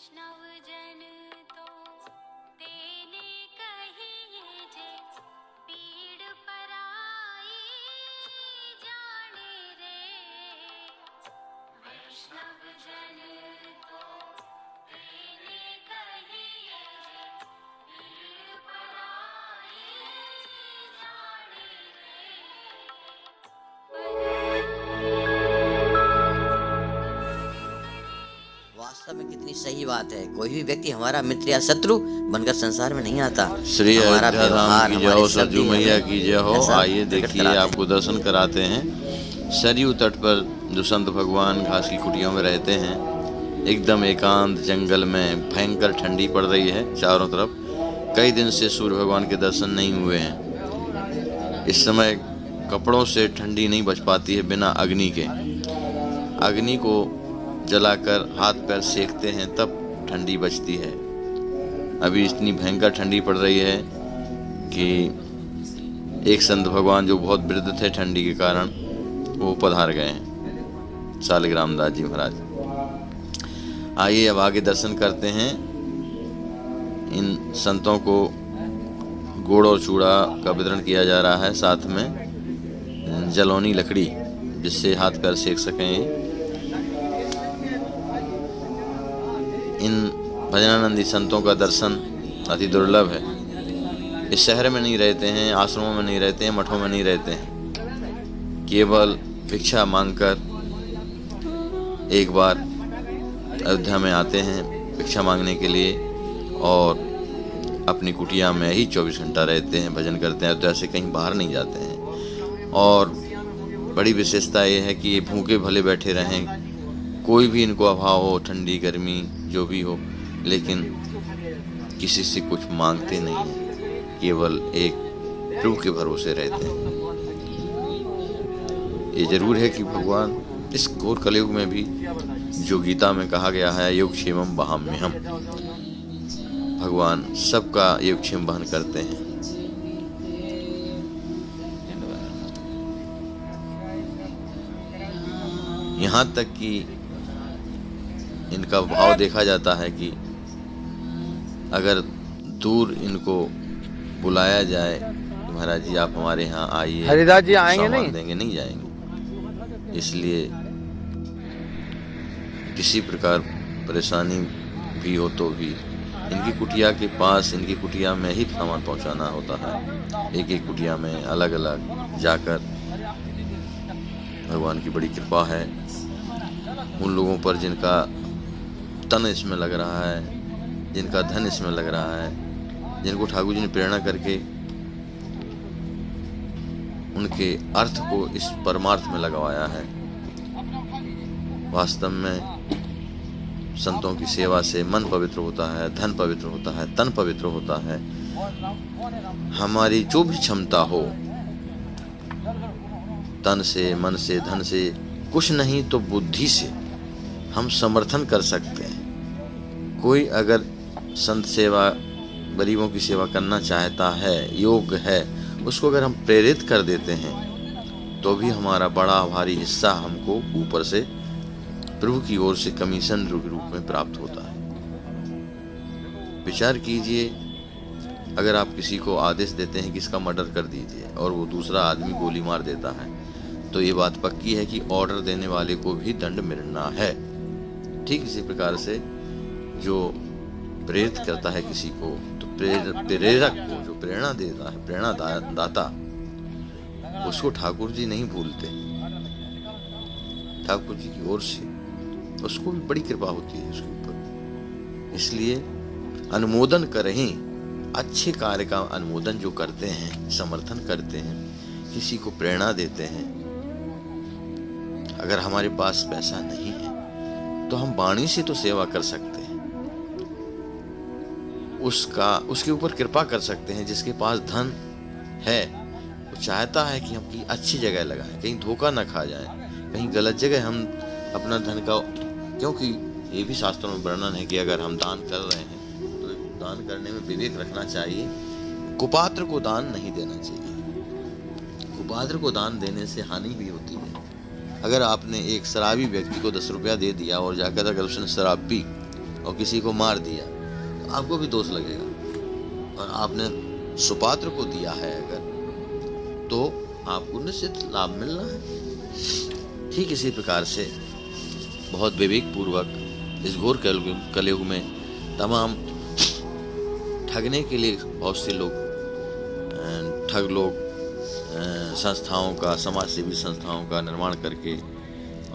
वैष्णव जन तो तेने कहिए जे पीड़ पराई जाने रे। वैष्णव जन तो तेने कहिए जे पीड़ पराई जाने वास्तव में कितनी सही बात है। कोई भी व्यक्ति हमारा मित्र या शत्रु बनकर संसार में नहीं आता। श्री हमारा अयोध्या धाम व्यवहार, की जय हमारे हो, शब्द सरजू ही मैया हमें की जय हो। ऐसा आइए प्रकट देखिए, कराते आपको दर्शन कराते हैं। सरयू तट पर जो संत भगवान घास की कुटियों में रहते हैं, एकदम एकांत जंगल में भयंकर ठंडी पड़ रही है चारों तरफ। कई दिन से सूर्य भगवान के दर्शन नहीं हुए हैं। इस समय कपड़ों से ठंडी नहीं बच पाती है बिना अग्नि के। अग्नि को जलाकर हाथ पैर सेकते हैं तब ठंडी बचती है। अभी इतनी भयंकर ठंडी पड़ रही है कि एक संत भगवान जो बहुत वृद्ध थे ठंडी के कारण, वो पधार गए हैं, शालिग्राम दास जी महाराज। आइए अब आगे दर्शन करते हैं। इन संतों को गुड़ और चूड़ा का वितरण किया जा रहा है, साथ में जलौनी लकड़ी जिससे हाथ पैर सेक सकें। इन भजनानंदी संतों का दर्शन अति दुर्लभ है। इस शहर में नहीं रहते हैं, आश्रमों में नहीं रहते हैं, मठों में नहीं रहते हैं। केवल भिक्षा मांगकर एक बार अयोध्या में आते हैं भिक्षा मांगने के लिए, और अपनी कुटिया में ही 24 घंटा रहते हैं, भजन करते हैं। अयोध्या से कहीं बाहर नहीं जाते हैं। और बड़ी विशेषता ये है कि ये भूखे भले बैठे रहें, कोई भी इनको अभाव हो, ठंडी गर्मी जो भी हो, लेकिन किसी से कुछ मांगते नहीं हैं, केवल एक प्रभु के भरोसे रहते हैं। ये जरूर है कि भगवान इस घोर कलयुग में भी, जो गीता में कहा गया है, योगक्षेमम वहाम्यहम्, भगवान सबका योगक्षेम वहन करते हैं। यहाँ तक कि इनका भाव देखा जाता है कि अगर दूर इनको बुलाया जाए, महाराज जी आप हमारे यहाँ आइए, हरिदास जी आएंगे सामान नहीं? देंगे, नहीं जाएंगे। इसलिए किसी प्रकार परेशानी भी हो तो भी इनकी कुटिया के पास, इनकी कुटिया में ही सामान पहुंचाना होता है। एक एक कुटिया में अलग अलग जाकर भगवान की बड़ी कृपा है उन लोगों पर जिनका तन इसमें लग रहा है, जिनका धन इसमें लग रहा है, जिनको ठाकुर जी ने प्रेरणा करके उनके अर्थ को इस परमार्थ में लगवाया है। वास्तव में संतों की सेवा से मन पवित्र होता है, धन पवित्र होता है, तन पवित्र होता है। हमारी जो भी क्षमता हो, तन से, मन से, धन से, कुछ नहीं तो बुद्धि से हम समर्थन कर सकते हैं। कोई अगर संत सेवा, गरीबों की सेवा करना चाहता है, योग्य है, उसको अगर हम प्रेरित कर देते हैं तो भी हमारा बड़ा भारी हिस्सा हमको ऊपर से प्रभु की ओर से कमीशन के रूप में प्राप्त होता है। विचार कीजिए, अगर आप किसी को आदेश देते हैं कि इसका मर्डर कर दीजिए और वो दूसरा आदमी गोली मार देता है, तो ये बात पक्की है कि ऑर्डर देने वाले को भी दंड मिलना है। ठीक इसी प्रकार से जो प्रेरित करता है किसी को, तो प्रेरक को जो प्रेरणा देता है, प्रेरणा दाता, उसको ठाकुर जी नहीं भूलते। ठाकुर जी की ओर से उसको भी बड़ी कृपा होती है उसके ऊपर। इसलिए अनुमोदन करें, अच्छे कार्य का अनुमोदन जो करते हैं, समर्थन करते हैं, किसी को प्रेरणा देते हैं। अगर हमारे पास पैसा नहीं है तो हम वाणी से तो सेवा कर सकते हैं, उसके ऊपर कृपा कर सकते हैं। जिसके पास धन है वो चाहता है कि हम कहीं अच्छी जगह लगाएं, कहीं धोखा न खा जाएं, कहीं गलत जगह हम अपना धन का, क्योंकि ये भी शास्त्रों में वर्णन है कि अगर हम दान कर रहे हैं तो दान करने में विवेक रखना चाहिए। कुपात्र को दान नहीं देना चाहिए। कुपात्र को दान देने से हानि भी होती है। अगर आपने एक शराबी व्यक्ति को 10 रुपया दे दिया और जाकर अगर उसने शराब पी और किसी को मार दिया तो आपको भी दोष लगेगा। और आपने सुपात्र को दिया है अगर, तो आपको निश्चित लाभ मिलना है। ठीक इसी प्रकार से बहुत विवेक पूर्वक इस घोर कलयुग में तमाम ठगने के लिए बहुत से लोग ठग लोग संस्थाओं का, समाज सेवी संस्थाओं का निर्माण करके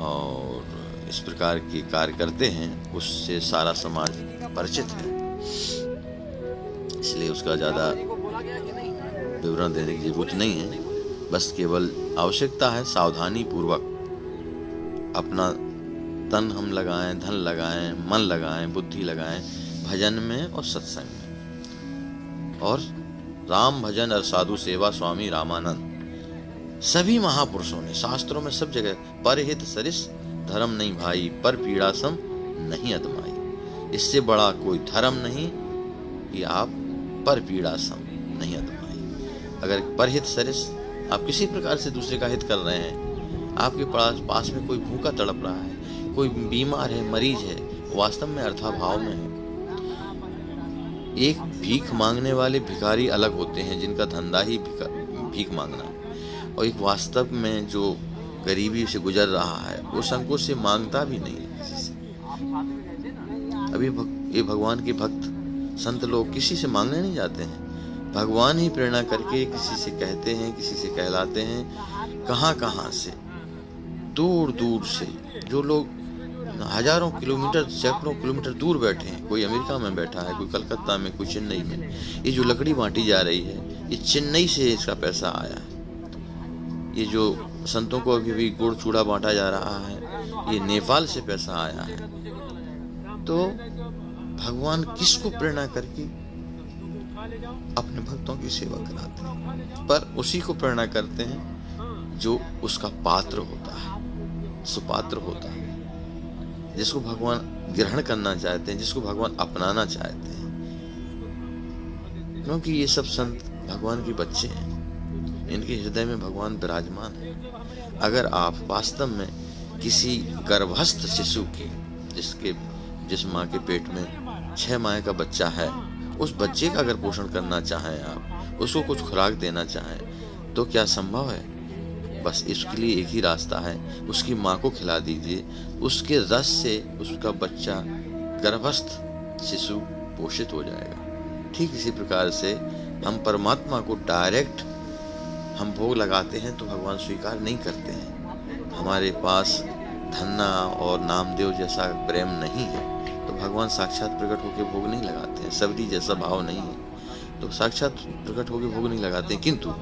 और इस प्रकार के कार्य करते हैं, उससे सारा समाज परिचित है। इसलिए उसका ज़्यादा विवरण देने की जरूरत नहीं है। बस केवल आवश्यकता है सावधानी पूर्वक अपना तन हम लगाएं, धन लगाएं, मन लगाएं, बुद्धि लगाएं भजन में और सत्संग में। और राम भजन और साधु सेवा स्वामी रामानंद सभी महापुरुषों ने शास्त्रों में सब जगह परहित सरिस धर्म नहीं भाई, पर पीड़ा सम नहीं अदमाई। इससे बड़ा कोई धर्म नहीं कि आप पर पीड़ा सम नहीं अदमाई। अगर परहित सरिस आप किसी प्रकार से दूसरे का हित कर रहे हैं, आपके पास में कोई भूखा तड़प रहा है, कोई बीमार है, मरीज है, वास्तव में अर्थाभाव में है। एक भीख मांगने वाले भिखारी अलग होते हैं जिनका धंधा ही भीख मांगना है, और एक वास्तव में जो गरीबी से गुजर रहा है वो संकोच से मांगता भी नहीं है किसी से। अभी ये भगवान के भक्त संत लोग किसी से मांगने नहीं जाते हैं, भगवान ही प्रेरणा करके किसी से कहते हैं, किसी से कहलाते हैं। कहाँ से, दूर दूर से जो लोग हजारों किलोमीटर, सैकड़ों किलोमीटर दूर बैठे हैं, कोई अमेरिका में बैठा है, कोई कलकत्ता में, कोई चेन्नई में। ये जो लकड़ी बांटी जा रही है, ये चेन्नई से इसका पैसा आया है। ये जो संतों को अभी भी गुड़ चूड़ा बांटा जा रहा है, ये नेपाल से पैसा आया है। तो भगवान किसको प्रेरणा करके अपने भक्तों की सेवा कराते हैं, पर उसी को प्रेरणा करते हैं जो उसका पात्र होता है, सुपात्र होता है, जिसको भगवान ग्रहण करना चाहते हैं, जिसको भगवान अपनाना चाहते हैं। क्योंकि ये सब संत भगवान के बच्चे हैं, इनके हृदय में भगवान विराजमान है। अगर आप वास्तव में किसी गर्भस्थ शिशु की, जिस माँ के पेट में 6 माह का बच्चा है, उस बच्चे का अगर पोषण करना चाहें, आप उसको कुछ खुराक देना चाहें, तो क्या संभव है? बस इसके लिए एक ही रास्ता है, उसकी माँ को खिला दीजिए, उसके रस से उसका बच्चा, गर्भस्थ शिशु पोषित हो जाएगा। ठीक इसी प्रकार से हम परमात्मा को डायरेक्ट हम भोग लगाते हैं तो भगवान स्वीकार नहीं करते हैं। हमारे पास धन्ना और नामदेव जैसा प्रेम नहीं है तो भगवान साक्षात प्रकट होकर भोग नहीं लगाते हैं। सबरी जैसा भाव नहीं है तो साक्षात प्रकट होकर भोग नहीं लगाते हैं। किंतु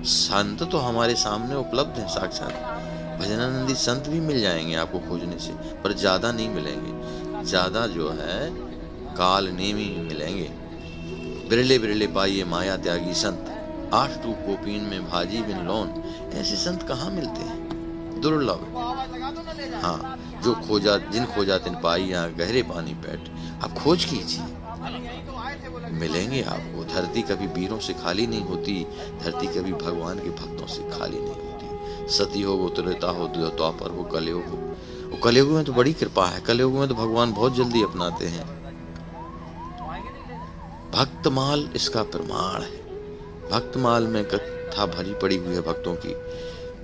संत तो हमारे सामने उपलब्ध हैं साक्षात। भजनानंदी संत भी मिल जाएंगे आपको खोजने से, पर ज्यादा नहीं मिलेंगे। ज्यादा जो है काल नेमी मिलेंगे। बिरले बिरले पाइए माया त्यागी संत, 8 टू कोपीन में भाजी बिन लोन। ऐसे संत कहाँ मिलते हैं, दुर्लभ। हाँ, जिन खोजा तिन पाई, यहाँ गहरे पानी बैठ। आप खोज कीजिए, मिलेंगे आपको। धरती कभी वीरों से खाली नहीं होती, धरती कभी भगवान के भक्तों से खाली नहीं होती। सती हो वो त्रेता हो, द्वापर हो, कलयुग हो। कलयुग में तो बड़ी कृपा है, कलयुग में तो भगवान बहुत जल्दी अपनाते हैं। भक्तमाल इसका प्रमाण है। भक्तमाल में कथा भरी पड़ी हुई है भक्तों की,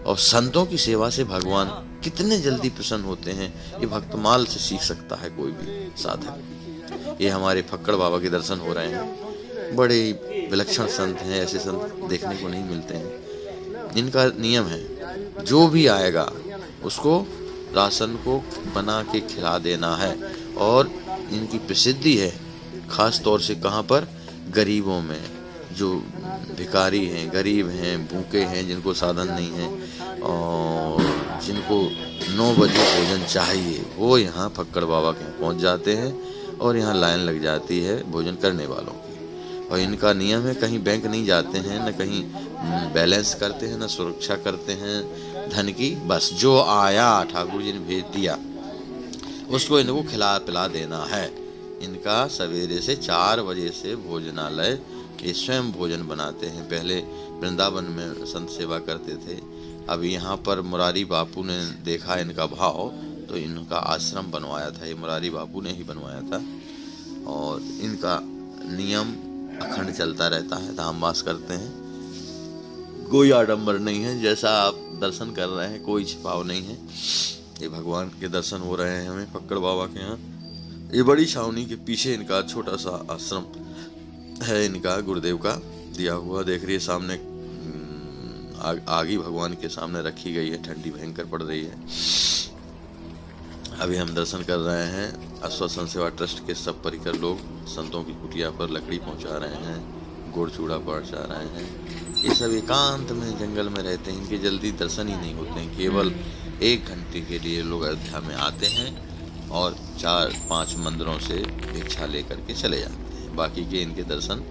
और संतों की सेवा से भगवान कितने जल्दी प्रसन्न होते हैं, ये भक्तमाल से सीख सकता है कोई भी साधक। ये हमारे फक्कड़ बाबा के दर्शन हो रहे हैं। बड़े विलक्षण संत हैं, ऐसे संत देखने को नहीं मिलते हैं। इनका नियम है, जो भी आएगा उसको राशन को बना के खिला देना है। और इनकी प्रसिद्धि है खास तौर से कहाँ पर, गरीबों में, जो भिखारी हैं, गरीब हैं, भूखे हैं, जिनको साधन नहीं है और जिनको 9 बजे भोजन चाहिए, वो यहाँ फक्कड़ बाबा के पहुँच जाते हैं और यहाँ लाइन लग जाती है भोजन करने वालों की। और इनका नियम है, कहीं बैंक नहीं जाते हैं, न कहीं बैलेंस करते हैं, न सुरक्षा करते हैं धन की। बस जो आया ठाकुर जी ने भेज दिया उसको इनको खिला पिला देना है। इनका सवेरे से 4 बजे से भोजनालय, ये स्वयं भोजन बनाते हैं। पहले वृंदावन में संत सेवा करते थे, अब यहाँ पर मुरारी बापू ने देखा इनका भाव तो इनका आश्रम बनवाया था, ये मुरारी बापू ने ही बनवाया था। और इनका नियम अखंड चलता रहता है, धामवास करते हैं, कोई आडंबर नहीं है। जैसा आप दर्शन कर रहे हैं, कोई छिपाव नहीं है। ये भगवान के दर्शन हो रहे हैं हमें फक्कड़ बाबा के यहाँ। ये बड़ी छावनी के पीछे इनका छोटा सा आश्रम है, इनका गुरुदेव का दिया हुआ। देख रही है सामने आग ही भगवान के सामने रखी गई है, ठंडी भयंकर पड़ रही है। अभी हम दर्शन कर रहे हैं। आश्वासन सेवा ट्रस्ट के सब परिकर लोग संतों की कुटिया पर लकड़ी पहुंचा रहे हैं, गुड़ चूड़ा पहुंचा रहे हैं। ये सब एकांत में जंगल में रहते हैं, इनके जल्दी दर्शन ही नहीं होते हैं। केवल 1 घंटे के लिए लोग अयोध्या में आते हैं और 4-5 मंदिरों से भिक्षा लेकर के चले जाते हैं। बाकी के इनके दर्शन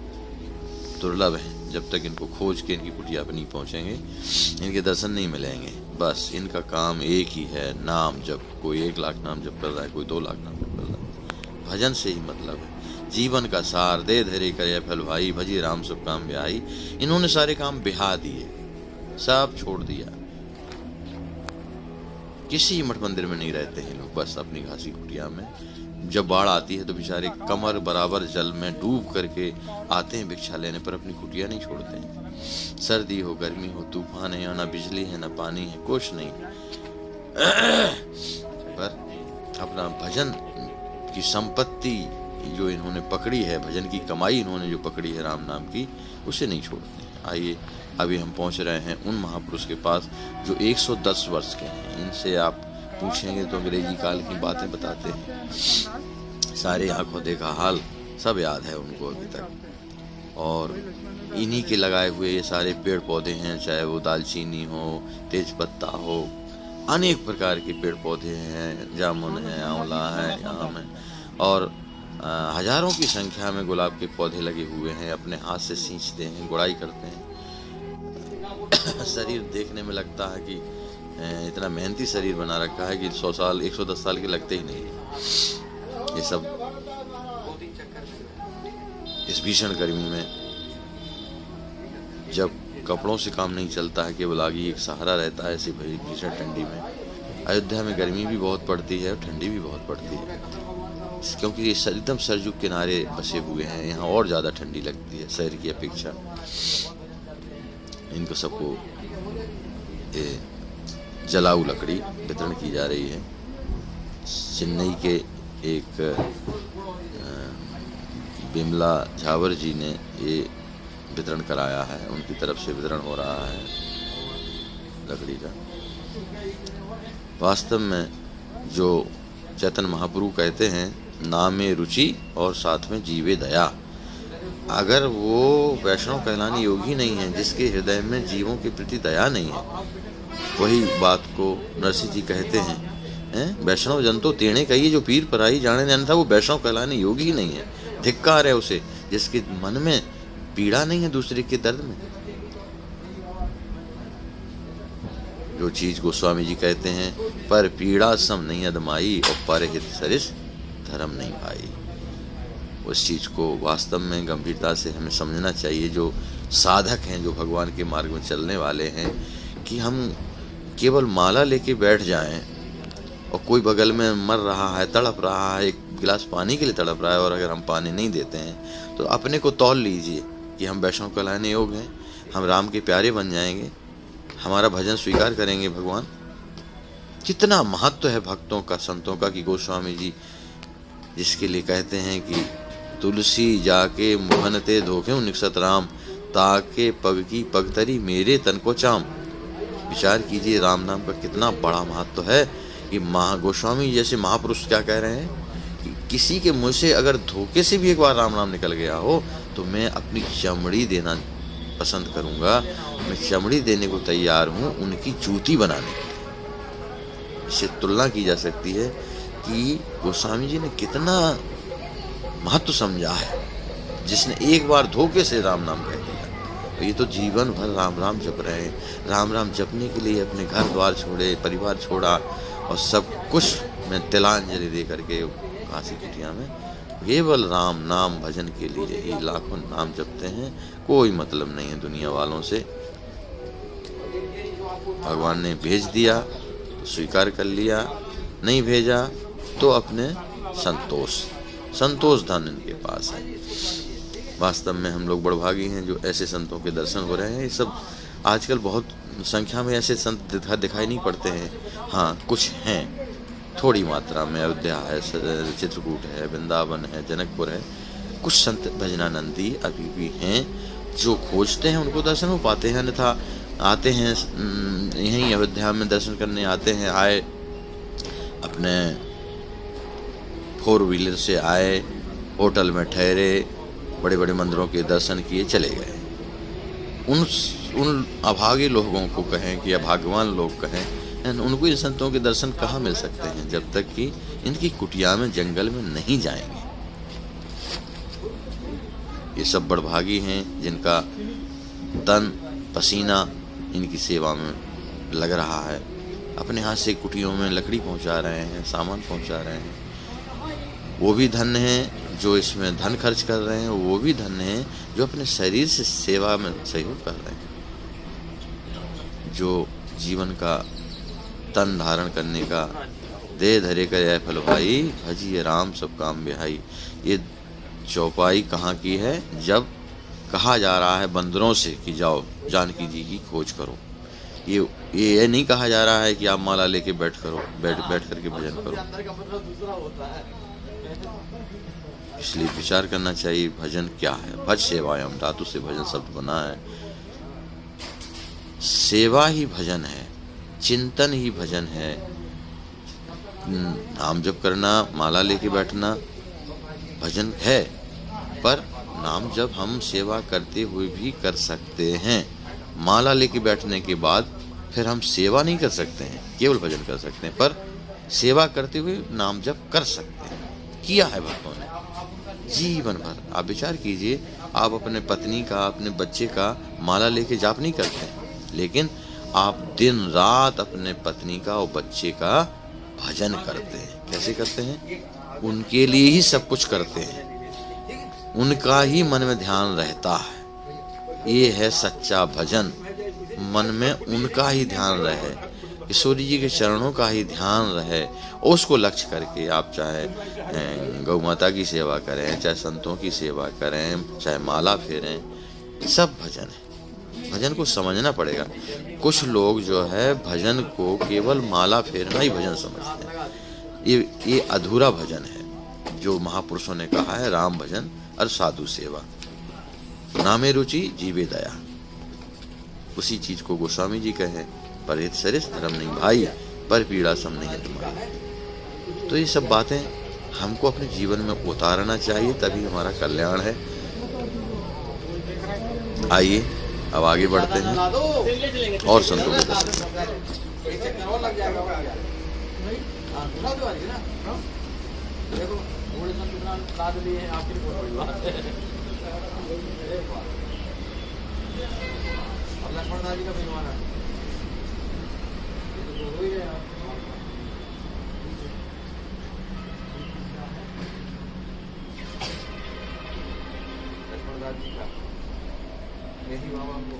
दुर्लभ हैं। जब तक इनको खोज के इनकी कुटिया पर नहीं पहुंचेंगे, इनके दर्शन नहीं मिलेंगे। बस इनका काम एक ही है, नाम जप। कोई 1 लाख नाम जप कर रहा है, कोई 2 लाख नाम जप कर रहा है। भजन से ही मतलब है। जीवन का सार दे धरे करे फल भाई, भजी राम सब काम ब्याही। इन्होंने सारे काम बिहा दिए, सब छोड़ दिया। किसी मठ मंदिर में नहीं रहते हैं लोग, बस अपनी घासी कुटिया में। जब बाढ़ आती है तो बेचारे कमर बराबर जल में डूब करके आते हैं भिक्षा लेने, पर अपनी कुटिया नहीं छोड़ते हैं। सर्दी हो, गर्मी हो, तूफान है, ना बिजली है, ना पानी है, कुछ नहीं, पर अपना भजन की संपत्ति जो इन्होंने पकड़ी है, भजन की कमाई इन्होंने जो पकड़ी है राम नाम की, उसे नहीं छोड़ते हैं। आइए अभी हम पहुंच रहे हैं उन महापुरुष के पास जो 110 वर्ष के हैं। इनसे आप पूछेंगे तो अंग्रेजी काल की बातें बताते हैं, सारे आंखों देखा हाल सब याद है उनको अभी तक। और इन्हीं के लगाए हुए ये सारे पेड़ पौधे हैं, चाहे वो दालचीनी हो, तेज पत्ता हो, अनेक प्रकार के पेड़ पौधे हैं, जामुन है, आंवला है, आम है, और हजारों की संख्या में गुलाब के पौधे लगे हुए हैं। अपने हाथ से सींचते हैं, गुड़ाई करते हैं। शरीर देखने में लगता है कि इतना मेहनती शरीर बना रखा है कि 100 साल 110 साल के लगते ही नहीं है। ये सब इस भीषण गर्मी में जब कपड़ों से काम नहीं चलता है, केवल आग ही एक सहारा रहता है। ऐसी भीषण ठंडी में अयोध्या में गर्मी भी बहुत पड़ती है और ठंडी भी बहुत पड़ती है, क्योंकि ये एकदम सरजू किनारे बसे हुए हैं। यहाँ और ज़्यादा ठंडी लगती है शहर की अपेक्षा। इनको सबको ये जलाऊ लकड़ी वितरण की जा रही है। चेन्नई के एक बिमला झावर जी ने ये वितरण कराया है, उनकी तरफ से वितरण हो रहा है लकड़ी का। वास्तव में जो चैतन्य महाप्रभु कहते हैं, नामे रुचि और साथ में जीवे दया। अगर वो वैष्णव कहलाने योगी नहीं है, जिसके हृदय में जीवों के प्रति दया नहीं है, वही बात को नरसिंह जी कहते हैं, वैष्णव जन तो तेणे कहिए जो पीर पराई जाने न था, वो वैष्णव कहलाने योगी ही नहीं है। धिक्कार है उसे जिसके मन में पीड़ा नहीं है दूसरे के दर्द में। जो चीज गोस्वामी जी कहते हैं, पर पीड़ा सम नहीं अदमाई और पर हित सरिस धर्म नहीं भाई। उस चीज को वास्तव में गंभीरता से हमें समझना चाहिए। जो साधक हैं, जो भगवान के मार्ग में चलने वाले हैं, कि हम केवल माला लेके बैठ जाएं और कोई बगल में मर रहा है, तड़प रहा है, एक गिलास पानी के लिए तड़प रहा है, और अगर हम पानी नहीं देते हैं तो अपने को तौल लीजिए कि हम वैष्णव कहलाने योग्य हैं, हम राम के प्यारे बन जाएंगे, हमारा भजन स्वीकार करेंगे भगवान। कितना महत्व है भक्तों का, संतों का, कि गोस्वामी जी जिसके लिए कहते हैं कि तुलसी जाके मोहन ते धोखे निकसत राम, ताके पग की पगतरी मेरे तन को चाम। विचार कीजिए राम नाम का कितना बड़ा महत्व है। कि गोस्वामी जैसे महापुरुष क्या कह रहे हैं कि किसी के मुंह से अगर धोखे से भी एक बार राम नाम निकल गया हो तो मैं अपनी चमड़ी देना पसंद करूंगा, मैं चमड़ी देने को तैयार हूं उनकी जूती बनाने के लिए। इससे तुलना की जा सकती है कि गोस्वामी जी ने कितना महत्व समझा है, जिसने एक बार धोखे से राम नाम कह दिया। तो ये तो जीवन भर राम राम जप रहे हैं। राम राम जपने के लिए अपने घर द्वार छोड़े, परिवार छोड़ा, और सब कुछ में तिलांजलि दे करके काशी कुटिया में केवल राम नाम भजन के लिए ही लाखों नाम जपते हैं। कोई मतलब नहीं है दुनिया वालों से। भगवान ने भेज दिया तो स्वीकार कर लिया, नहीं भेजा तो अपने संतोष धन इनके पास है। वास्तव में हम लोग बड़भागी हैं जो ऐसे संतों के दर्शन हो रहे हैं। ये सब आजकल बहुत संख्या में ऐसे संत दिखाई नहीं पड़ते हैं। हाँ, कुछ हैं थोड़ी मात्रा में। अयोध्या है, चित्रकूट है, वृंदावन है, जनकपुर है। कुछ संत भजनानंदी अभी भी हैं जो खोजते हैं, उनको दर्शन हो पाते हैं। अन्यथा आते हैं यहीं अयोध्या में दर्शन करने आते हैं, आए अपने 4 व्हीलर से आए, होटल में ठहरे, बड़े बड़े मंदिरों के दर्शन किए, चले गए। उन अभागे लोगों को कहें कि अभाग्यवान लोग कहें, उनको इन संतों के दर्शन कहाँ मिल सकते हैं जब तक कि इनकी कुटिया में, जंगल में नहीं जाएंगे। ये सब बड़भागी हैं जिनका तन पसीना इनकी सेवा में लग रहा है। अपने हाथ से कुटियों में लकड़ी पहुंचा रहे हैं, सामान पहुंचा रहे हैं। वो भी धन्य हैं जो इसमें धन खर्च कर रहे हैं, वो भी धन्य हैं जो अपने शरीर से सेवा में सहयोग कर रहे हैं। जो जीवन का तन धारण करने का दे धरे कर फल भाई, भजिए राम सब काम बिहाई। ये चौपाई कहाँ की है? जब कहा जा रहा है बंदरों से कि जाओ जानकी जी की खोज करो। ये नहीं कहा जा रहा है कि आप माला लेके बैठ करके भजन करो। इसलिए विचार करना चाहिए भजन क्या है। भज सेवायम, धातु से भजन शब्द बना है। सेवा ही भजन है, चिंतन ही भजन है। नाम जप करना, माला लेके बैठना भजन है, पर नाम जप हम सेवा करते हुए भी कर सकते हैं। माला लेके बैठने के बाद फिर हम सेवा नहीं कर सकते हैं, केवल भजन कर सकते हैं, पर सेवा करते हुए नाम जप कर सकते हैं। किया है भक्तों ने जीवन भर। आप विचार कीजिए, आप अपने पत्नी का, अपने बच्चे का माला लेके जाप नहीं करते हैं, लेकिन आप दिन रात अपने पत्नी का और बच्चे का भजन करते हैं। कैसे करते हैं? उनके लिए ही सब कुछ करते हैं, उनका ही मन में ध्यान रहता है। ये है सच्चा भजन। मन में उनका ही ध्यान रहे, ईश्वरी जी के चरणों का ही ध्यान रहे, और उसको लक्ष्य करके आप चाहे गौ माता की सेवा करें, चाहे संतों की सेवा करें, चाहे माला फेरें, सब भजन है। भजन को समझना पड़ेगा। कुछ लोग जो है भजन को केवल माला फेरना ही भजन समझते हैं। ये अधूरा भजन है। जो महापुरुषों ने कहा है, राम भजन और साधु सेवा, नामे रुचि जीवे दया। उसी चीज को गोस्वामी जी कहे, पर सरिस धर्म नहीं भाई, पर पीड़ा सम नहीं तुम्हारी। तो ये सब बातें हमको अपने जीवन में उतारना चाहिए, तभी हमारा कल्याण है। आइए अब आगे बढ़ते हैं और संतों के दर्शन। लक्ष्मण जी का विमान है। लक्ष्मण जी का मेरी बाबा को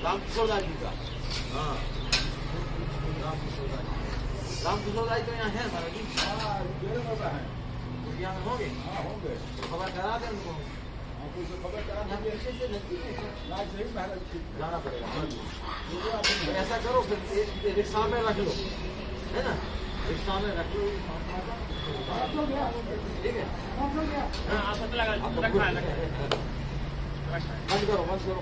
रामकिशोरदास जी का। हाँ, रामकिशोरदास तो यहाँ है महाराज जी। यहाँ में होंगे? तो खबर करा दें उनको। जाना पड़ेगा। तो ऐसा करो फिर रिक्शा में रख लो, है ना? रिक्शा में रख लो। ठीक है। बंद करो।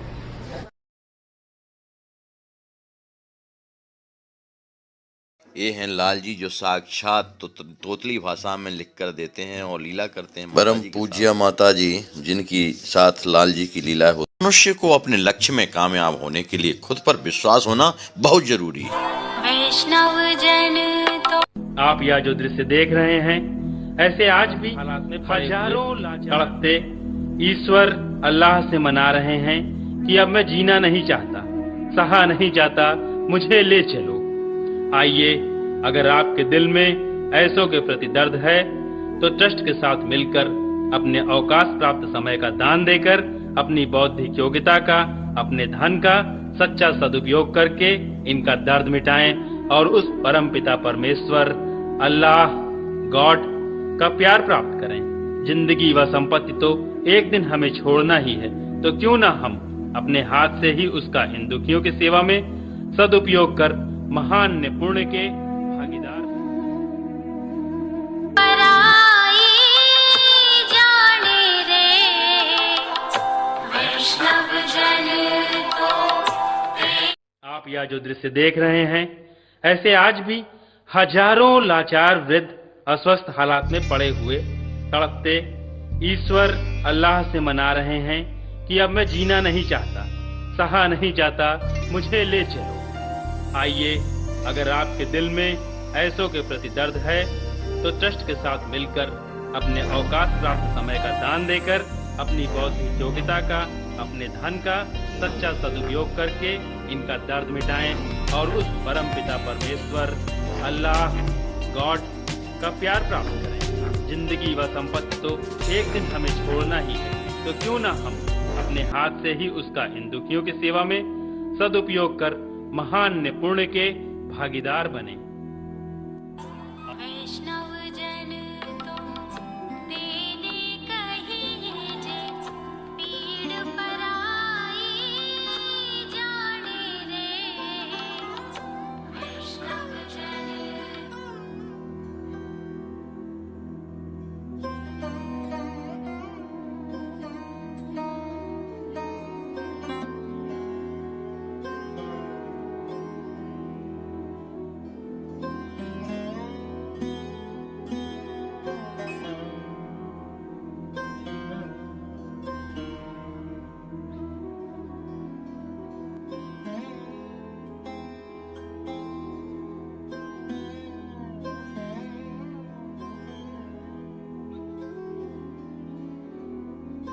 ये हैं लाल जी जो साक्षात तोतली भाषा में लिख कर देते हैं और लीला करते हैं। परम पूज्य माता जी जिनकी साथ लाल जी की लीला हो। मनुष्य को अपने लक्ष्य में कामयाब होने के लिए खुद पर विश्वास होना बहुत जरूरी है। वैष्णव जन तो आप यह जो दृश्य देख रहे हैं, ऐसे आज भी हजारों तड़पते ईश्वर अल्लाह से मना रहे हैं कि अब मैं जीना नहीं चाहता, सहा नहीं जाता, मुझे ले चलो। आइए, अगर आपके दिल में ऐसों के प्रति दर्द है तो ट्रस्ट के साथ मिलकर अपने अवकाश प्राप्त समय का दान देकर अपनी बौद्धिक योग्यता का, अपने धन का सच्चा सदुपयोग करके इनका दर्द मिटाएं और उस परम पिता परमेश्वर अल्लाह गॉड का प्यार प्राप्त करें। जिंदगी व संपत्ति तो एक दिन हमें छोड़ना ही है, तो क्यों ना हम अपने हाथ से ही उसका इन दुखियों की सेवा में सदुपयोग कर महान ने पुण्य के भागीदार। पराई जाने रे वैष्णव जन तो। आप यह जो दृश्य देख रहे हैं, ऐसे आज भी हजारों लाचार वृद्ध अस्वस्थ हालात में पड़े हुए तड़पते ईश्वर अल्लाह से मना रहे हैं कि अब मैं जीना नहीं चाहता, सहा नहीं जाता, मुझे ले चलो। आइए, अगर आपके दिल में ऐसों के प्रति दर्द है तो ट्रस्ट के साथ मिलकर अपने अवकाश प्राप्त समय का दान देकर अपनी बौद्धिक योग्यता का, अपने धन का सच्चा सदुपयोग करके इनका दर्द मिटाएं और उस परम पिता परमेश्वर अल्लाह गॉड का प्यार प्राप्त करें। जिंदगी व संपत्ति तो एक दिन हमें छोड़ना ही है, तो क्यों ना हम अपने हाथ से ही उसका इन दुखियों की सेवा में सदुपयोग कर महान ने पुण्य के भागीदार बने।